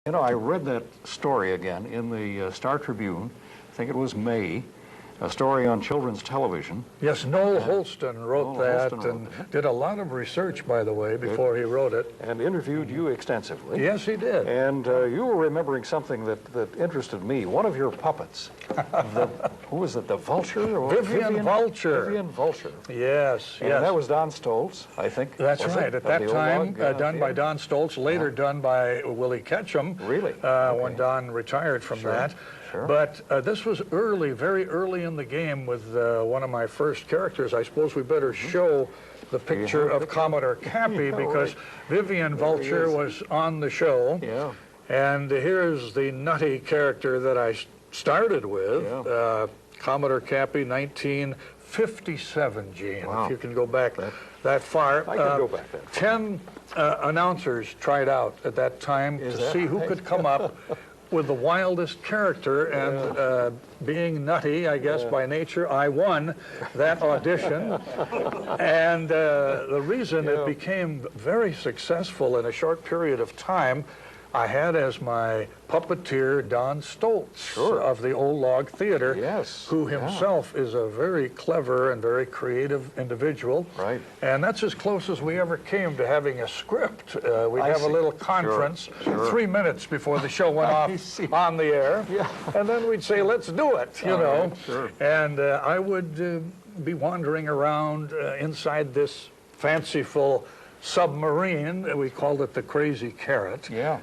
You know, I read that story again in the Star Tribune, I think it was May, a story on children's television. Yes, Noel Holston wrote that and did a lot of research, by the way, before he wrote it. And interviewed you extensively. Yes, he did. And you were remembering something that interested me. One of your puppets, who was it, the Vulture? Or Vivian Vulture. Vivian Vulture. Yes, and yes. That was Don Stoltz, I think. That's right. At that time, done by Don Stoltz, later done by Willie Ketchem. Really? When Don retired from that. Sure. But this was early, very early in the game with one of my first characters. I suppose we better show the picture of Commodore Cappy because Vivian Vulture was on the show. Yeah. And here's the nutty character that I started with, Commodore Cappy, 1957, Gene. Wow. If you can go back that far. I can go back that far. 10 announcers tried out at that time to see who could come up with the wildest character, and being nutty, I guess, by nature, I won that audition. And the reason it became very successful in a short period of time, I had as my puppeteer Don Stoltz of the Old Log Theater, who himself is a very clever and very creative individual. Right. And that's as close as we ever came to having a script. We'd have a little conference 3 minutes before the show went off on the air. And then we'd say, let's do it, you know. And I would be wandering around inside this fanciful submarine. We called it the Crazy Carrot.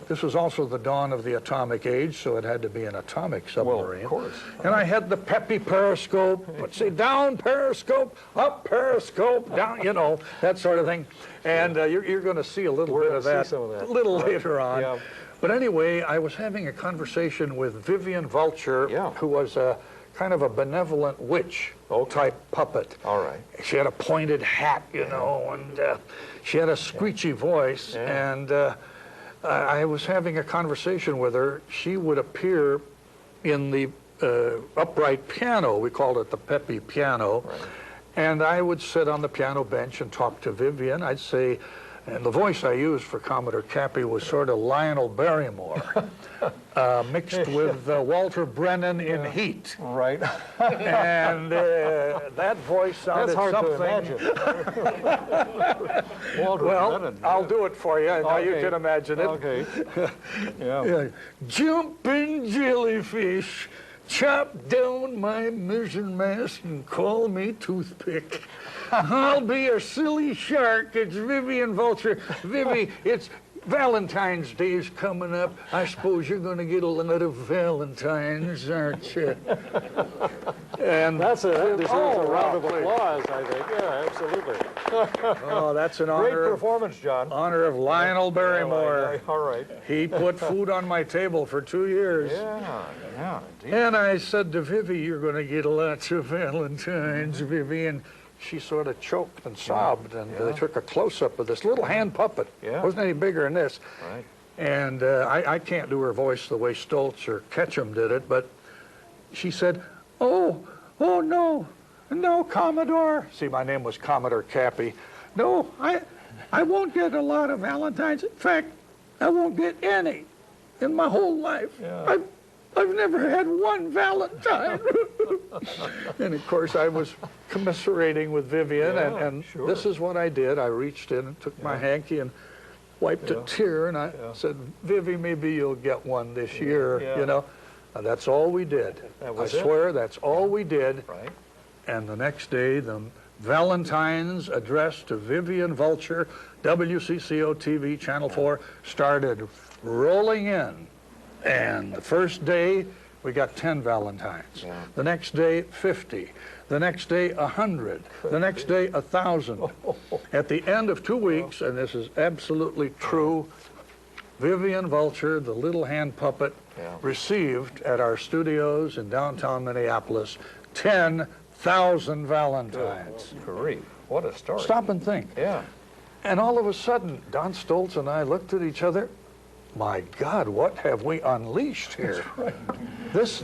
This was also the dawn of the atomic age, so it had to be an atomic submarine. Well, of course. And I had the peppy periscope. Let's say down periscope, up periscope, down, you know, that sort of thing. And you're going to see a little bit of that a little later on. But anyway, I was having a conversation with Vivian Vulture, who was a kind of a benevolent witch type puppet. All right. She had a pointed hat, you know, and she had a screechy voice. And I was having a conversation with her. She would appear in the upright piano. We called it the peppy piano. And I would sit on the piano bench and talk to Vivian. I'd say, and the voice I used for Commodore Cappy was sort of Lionel Barrymore, mixed with Walter Brennan in Heat. Right. And that voice sounded something. Well, I'll do it for you, and now you can imagine it. Okay. Jumping jellyfish, chop down my mizzen mast and call me toothpick. I'll be a silly shark. It's Vivian Vulture. Vivi, it's Valentine's Day's coming up. I suppose you're going to get a lot of Valentines, aren't you? And that deserves a round of applause, I think. Yeah, absolutely. Oh, that's an honor. Great performance, John. Honor of Lionel Barrymore. All right. He put food on my table for 2 years. Yeah, indeed. And I said to Vivi, you're going to get lots of Valentines, Vivi. And she sort of choked and sobbed, and they took a close-up of this little hand puppet. Wasn't any bigger than this. Right. And I can't do her voice the way Stoltz or Ketchem did it, but she said, oh, no, Commodore. See, my name was Commodore Cappy. No, I won't get a lot of Valentines. In fact, I won't get any in my whole life. I've never had one Valentine. And of course, I was commiserating with Vivian, and this is what I did. I reached in and took my hanky and wiped a tear, and I said, Vivi, maybe you'll get one this year, you know. That's all we did. I swear, that's all we did. Right. And the next day, the Valentines addressed to Vivian Vulture, WCCO TV, Channel 4, started rolling in. And the first day, we got 10 Valentines. The next day, 50. The next day, 100. The next day, 1,000. At the end of 2 weeks, and this is absolutely true, Vivian Vulture, the little hand puppet, received at our studios in downtown Minneapolis 10,000 Valentines. Great. What a story. Stop and think. And all of a sudden, Don Stoltz and I looked at each other. My God, what have we unleashed here? This,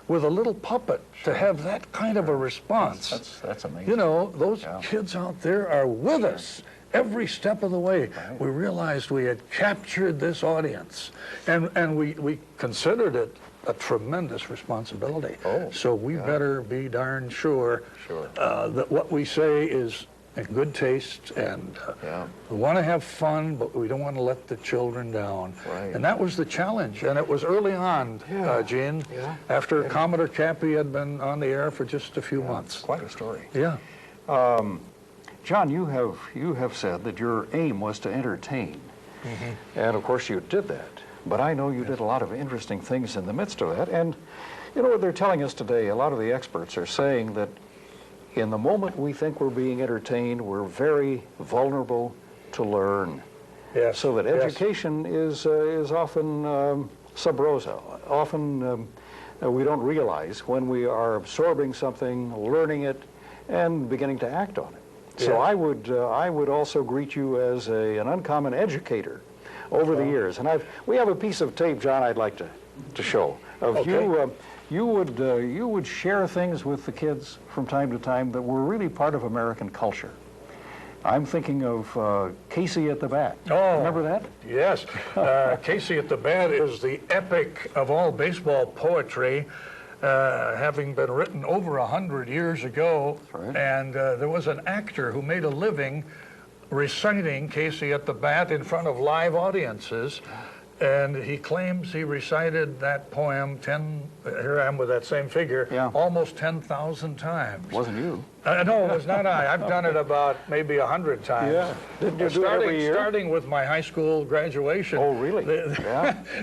with a little puppet, to have that kind of a response. That's amazing. You know, those kids out there are with us. every step of the way, we realized we had captured this audience, and we considered it a tremendous responsibility. So we better be darn sure, that what we say is in good taste, and we want to have fun, but we don't want to let the children down. And that was the challenge, and it was early on, Gene, after Commodore Cappy had been on the air for just a few months. Quite a story. Yeah. John, you have said that your aim was to entertain, and of course you did that. But I know you did a lot of interesting things in the midst of that. And you know what they're telling us today, a lot of the experts are saying that in the moment we think we're being entertained, we're very vulnerable to learn. So that education is often sub rosa. Often we don't realize when we are absorbing something, learning it, and beginning to act on it. So I would also greet you as an uncommon educator over the years. And we have a piece of tape, John, I'd like to show of you would share things with the kids from time to time that were really part of American culture. I'm thinking of Casey at the Bat. Remember that? Yes. Casey at the Bat is the epic of all baseball poetry, having been written over 100 years ago. And there was an actor who made a living reciting Casey at the Bat in front of live audiences, and he claims he recited that poem here I am with that same figure, almost 10,000 times. Wasn't you? No, it was not I. I've done it about maybe 100 times. Didn't you do it every year? Starting with my high school graduation. Oh, really?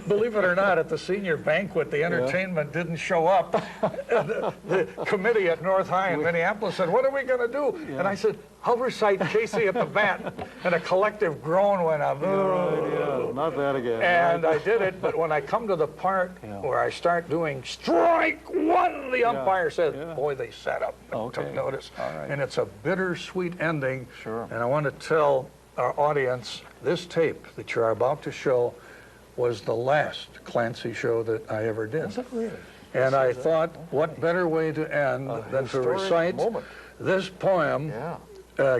Believe it or not, at the senior banquet, the entertainment didn't show up. The committee at North High in Minneapolis said, "What are we going to do?" And I said, "I'll recite Casey at the Bat." And a collective groan went up. Not that again. And I did it, but when I come to the part where I start doing strike one, the umpire said, boy, they sat up and took notice. And it's a bittersweet ending. And I want to tell our audience, this tape that you're about to show was the last Clancy show that I ever did. Was it really? And I thought, what better way to end than to recite this poem,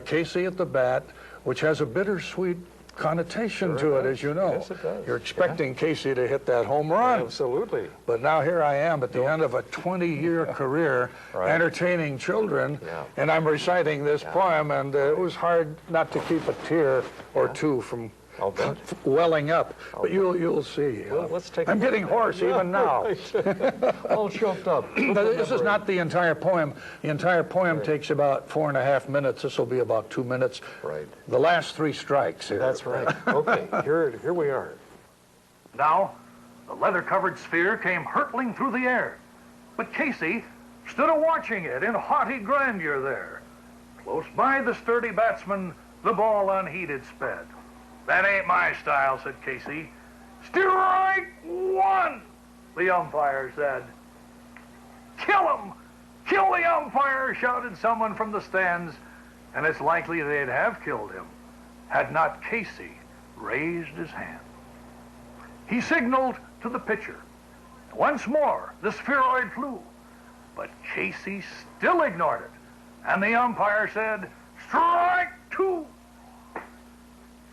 Casey at the Bat, which has a bittersweet connotation to it, as you know. Yes, it does. You're expecting Casey to hit that home run. Absolutely. But now here I am at the end of a 20-year career entertaining children, and I'm reciting this poem, and it was hard not to keep a tear or two from welling up. But you'll see. Well, let's take I'm getting hoarse even now. All choked up. This is not the entire poem. The entire poem takes about 4.5 minutes. This will be about 2 minutes. The last 3 strikes here. That's right. Okay, here we are. Now, the leather-covered sphere came hurtling through the air, but Casey stood a-watching it in haughty grandeur there. Close by the sturdy batsman, the ball unheeded sped. "That ain't my style," said Casey. "Strike one," the umpire said. "Kill him! Kill the umpire!" shouted someone from the stands, and it's likely they'd have killed him had not Casey raised his hand. He signaled to the pitcher. Once more, the spheroid flew, but Casey still ignored it, and the umpire said, "Strike two."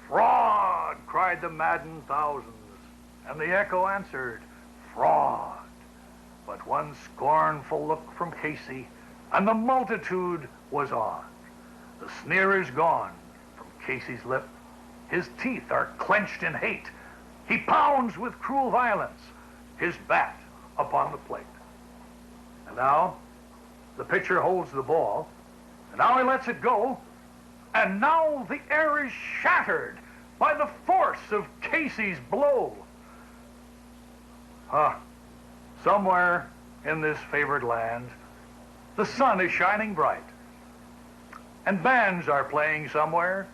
"Fraud!" cried the maddened thousands, and the echo answered, "Fraud!" But one scornful look from Casey, and the multitude was on. The sneer is gone from Casey's lip. His teeth are clenched in hate. He pounds with cruel violence his bat upon the plate. And now, the pitcher holds the ball, and now he lets it go, and now the air is shattered by the force of Casey's blow. Somewhere in this favored land, the sun is shining bright, and bands are playing somewhere,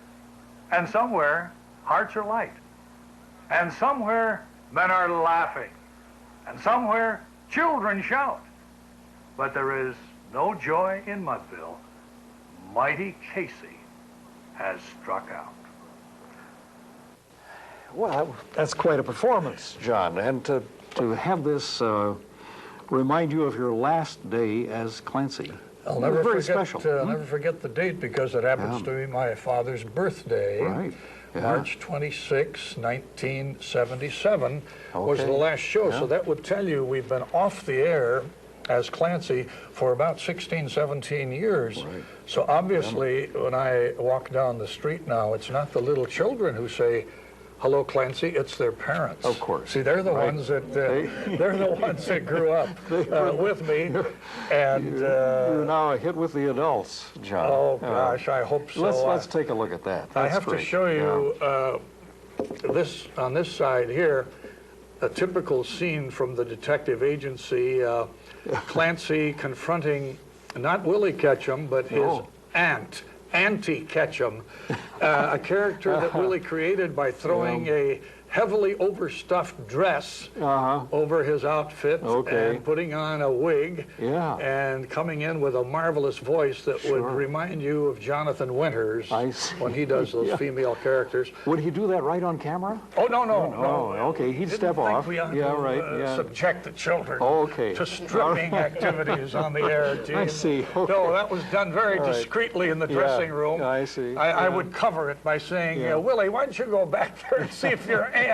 and somewhere hearts are light, and somewhere men are laughing, and somewhere children shout. But there is no joy in Mudville. Mighty Casey has struck out. Well, that's quite a performance, John. And to have this remind you of your last day as Clancy. I'll never very forget, special. I'll never forget the date because it happens to be my father's birthday. Right. Yeah. March 26, 1977 was Okay. the last show. Yeah. So that would tell you we've been off the air as Clancy for about 16, 17 years. Right. So obviously, when I walk down the street now, it's not the little children who say, "Hello, Clancy," it's their parents. Of course. See, they're the Right. ones that they're the ones that grew up with me, and You're now a hit with the adults, John. oh gosh, I hope so. Let's take a look at that. I That's have to great. show you this on this side here, a typical scene from the detective agency. Clancy confronting not Willie Ketchem, but his No. aunt, Auntie Ketchem, a character that Willie created by throwing a heavily overstuffed dress over his outfit Okay. and putting on a wig Yeah. and coming in with a marvelous voice that would remind you of Jonathan Winters I see. when he does those female characters. Would he do that right on camera? Oh, no. Oh, okay. He'd Didn't step think off. we ought Yeah, to, right. Yeah. subject the children Okay. to stripping activities on the air, Gene. I see. Okay. No, that was done very All right. discreetly in the Yeah, dressing room. I see. I Yeah. would cover it by saying, Yeah. Willie, why don't you go back there and see if your aunt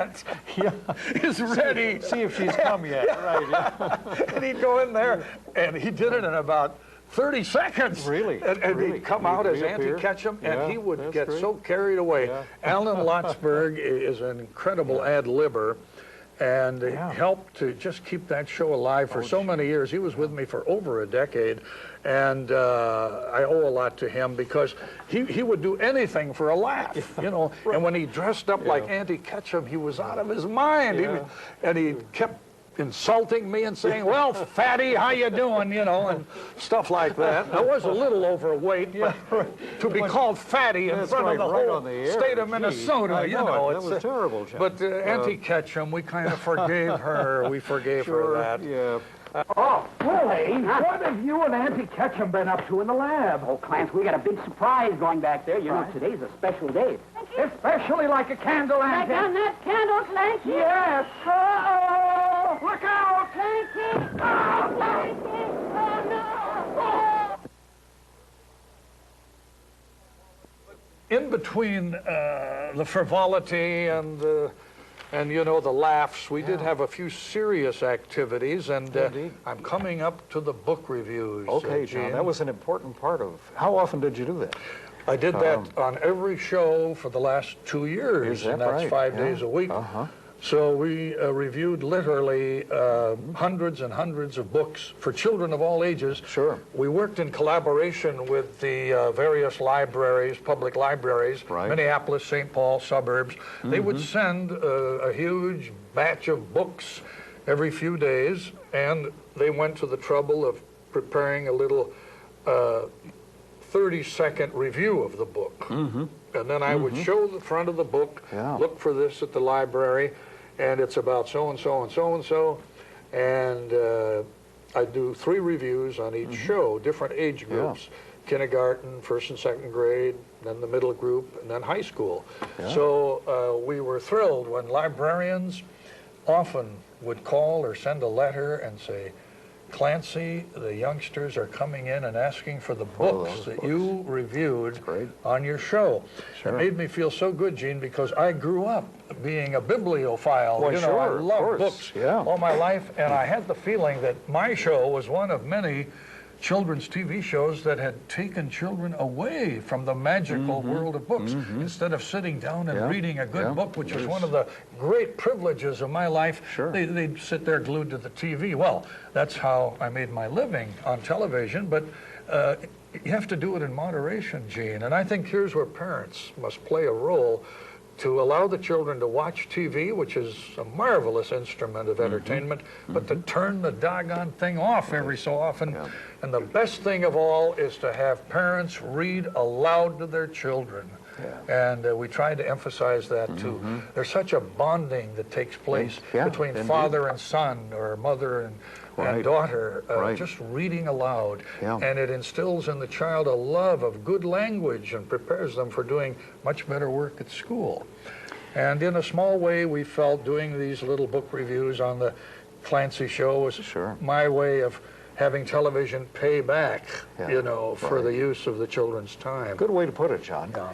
is ready. See if she's come yet. Right. Yeah. And he'd go in there, and he did it in about 30 seconds. Really? And Really? he'd come He'd out as Auntie reappear? Ketchem, and Yeah, he would that's get great. so carried away. Yeah. Alan Lotsberg is an incredible ad-libber, and helped to just keep that show alive for so many years. He was with me for over a decade, and I owe a lot to him because he would do anything for a laugh, you know. And when he dressed up like Auntie Ketchem, he was out of his mind. And he kept insulting me and saying, "Well, fatty, how you doing?" You know, and stuff like that. I was a little overweight, but to be called fatty in front of the whole on the air. state of Gee, Minnesota, I you know know, it. it's That was terrible, John. But Auntie Ketchem, we kind of forgave her. We forgave her that. Yeah. Oh, Willie, what have you and Auntie Ketchem been up to in the lab? Oh, Clancy, we got a big surprise going back there. You know, today's a special day. Especially like a candle, Like Auntie. on that candle, Clancy? Yes. Uh-oh. Look out. Clancy! Oh, Clancy! Oh, no! In between the frivolity and you know, the laughs, we did have a few serious activities, and Indeed. I'm coming up to the book reviews. Okay, John. Gene. That was an important part of. How often did you do that? I did that on every show for the last 2 years, Is that and that's right? 5 Yeah. days a week. So we reviewed literally hundreds and hundreds of books for children of all ages. Sure. We worked in collaboration with the various libraries, public libraries, Right. Minneapolis, St. Paul, suburbs. They would send a huge batch of books every few days, and they went to the trouble of preparing a little 30-second review of the book. And then I would show the front of the book, Yeah. look for this at the library, and it's about so-and-so and so-and-so, and I do 3 reviews on each show, different age groups, kindergarten, 1st and 2nd grade, then the middle group, and then high school. So we were thrilled when librarians often would call or send a letter and say, "Clancy, the youngsters are coming in and asking for the books those that books. you reviewed Great. on your show." Sure. It made me feel so good, Gene, because I grew up being a bibliophile. Well, you know, I sure, of loved course, books yeah. all my life, and I had the feeling that my show was one of many children's TV shows that had taken children away from the magical world of books. Instead of sitting down and Yeah, reading a good yeah, book, which was yes. one of the great privileges of my life, Sure. they'd sit there glued to the TV. Well, that's how I made my living on television, but you have to do it in moderation, Gene. And I think here's where parents must play a role to allow the children to watch TV, which is a marvelous instrument of entertainment, but to turn the doggone thing off every so often. Yeah. And the best thing of all is to have parents read aloud to their children. And we try to emphasize that too. There's such a bonding that takes place Yeah, between indeed. father and son, or mother and Right. daughter, Right. just reading aloud. Yeah. And it instills in the child a love of good language and prepares them for doing much better work at school. And in a small way, we felt doing these little book reviews on the Clancy show was Sure. my way of having television pay back, Yeah, you know, for right. the use of the children's time. Good way to put it, John. Yeah.